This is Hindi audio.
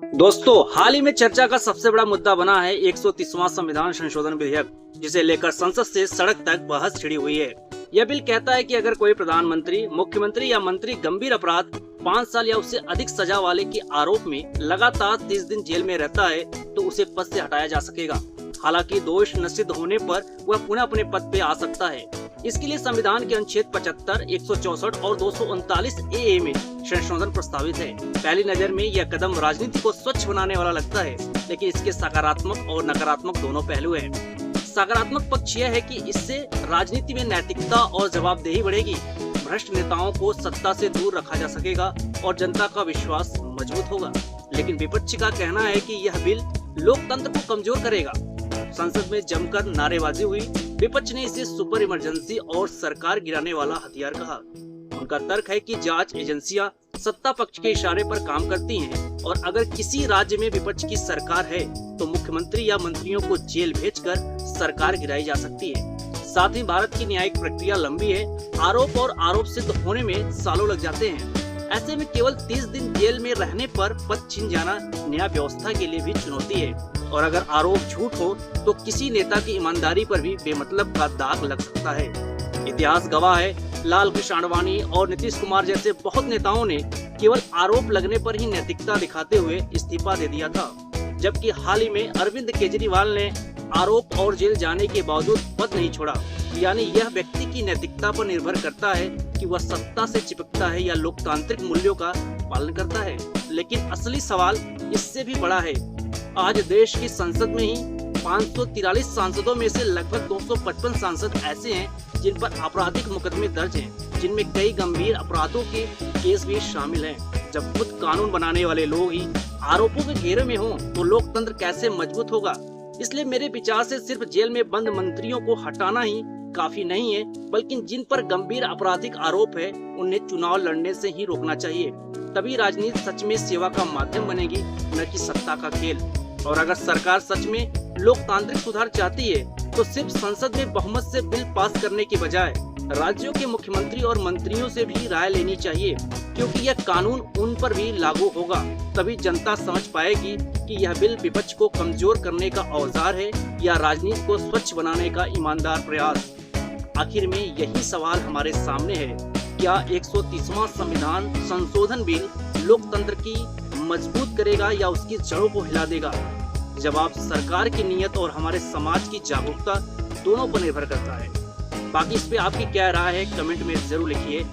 दोस्तों, हाल ही में चर्चा का सबसे बड़ा मुद्दा बना है 130वां संविधान संशोधन विधेयक, जिसे लेकर संसद से सड़क तक बहस छिड़ी हुई है। यह बिल कहता है कि अगर कोई प्रधानमंत्री, मुख्यमंत्री या मंत्री गंभीर अपराध 5 साल या उससे अधिक सजा वाले के आरोप में लगातार 30 दिन जेल में रहता है तो उसे पद से हटाया जा सकेगा। हालांकि दोष न सिद्ध होने पर वह पुनः अपने पद पे आ सकता है। इसके लिए संविधान के अनुच्छेद 75, 164 और 239 ए में संशोधन प्रस्तावित है। पहली नजर में यह कदम राजनीति को स्वच्छ बनाने वाला लगता है, लेकिन इसके सकारात्मक और नकारात्मक दोनों पहलू हैं। सकारात्मक पक्ष यह है कि इससे राजनीति में नैतिकता और जवाबदेही बढ़ेगी, भ्रष्ट नेताओं को सत्ता से दूर रखा जा सकेगा और जनता का विश्वास मजबूत होगा। लेकिन विपक्ष का कहना है कि यह बिल लोकतंत्र को कमजोर करेगा। संसद में जमकर नारेबाजी हुई। विपक्ष ने इसे सुपर इमरजेंसी और सरकार गिराने वाला हथियार कहा। उनका तर्क है कि जांच एजेंसियां सत्ता पक्ष के इशारे पर काम करती हैं और अगर किसी राज्य में विपक्ष की सरकार है तो मुख्यमंत्री या मंत्रियों को जेल भेजकर सरकार गिराई जा सकती है। साथ ही भारत की न्यायिक प्रक्रिया लंबी है। आरोप और आरोप सिद्ध होने में सालों लग जाते हैं। ऐसे में केवल 30 दिन जेल में रहने पर पद छिन जाना न्याय व्यवस्था के लिए भी चुनौती है। और अगर आरोप झूठ हो तो किसी नेता की ईमानदारी पर भी बेमतलब का दाग लग सकता है। इतिहास गवाह है, लाल कृष्ण आडवाणी और नीतीश कुमार जैसे बहुत नेताओं ने केवल आरोप लगने पर ही नैतिकता दिखाते हुए इस्तीफा दे दिया था, जबकि हाल ही में अरविंद केजरीवाल ने आरोप और जेल जाने के बावजूद पद नहीं छोड़ा। यानी यह व्यक्ति की नैतिकता पर निर्भर करता है कि वह सत्ता से चिपकता है या लोकतांत्रिक मूल्यों का पालन करता है। लेकिन असली सवाल इससे भी बड़ा है। आज देश की संसद में ही 543 सांसदों में से लगभग 255 सांसद ऐसे हैं जिन पर आपराधिक मुकदमे दर्ज हैं, जिनमें कई गंभीर अपराधों के केस भी शामिल हैं। जब खुद कानून बनाने वाले लोग ही आरोपों के घेरे में हों तो लोकतंत्र कैसे मजबूत होगा। इसलिए मेरे विचार से सिर्फ जेल में बंद मंत्रियों को हटाना ही काफी नहीं है, बल्कि जिन पर गंभीर आपराधिक आरोप है उन्हें चुनाव लड़ने से ही रोकना चाहिए। तभी राजनीति सच में सेवा का माध्यम बनेगी, न कि सत्ता का खेल। और अगर सरकार सच में लोकतांत्रिक सुधार चाहती है तो सिर्फ संसद में बहुमत से बिल पास करने के बजाय राज्यों के मुख्यमंत्री और मंत्रियों से भी राय लेनी चाहिए, क्योंकि यह कानून उन पर भी लागू होगा। तभी जनता समझ पाएगी कि यह बिल विपक्ष को कमजोर करने का औजार है या राजनीति को स्वच्छ बनाने का ईमानदार प्रयास। आखिर में यही सवाल हमारे सामने है, क्या 130वां संविधान संशोधन बिल लोकतंत्र की मजबूत करेगा या उसकी जड़ों को हिला देगा? जवाब सरकार की नीयत और हमारे समाज की जागरूकता दोनों पर निर्भर करता है। बाकी इस पे आपकी क्या राय है, कमेंट में जरूर लिखिए।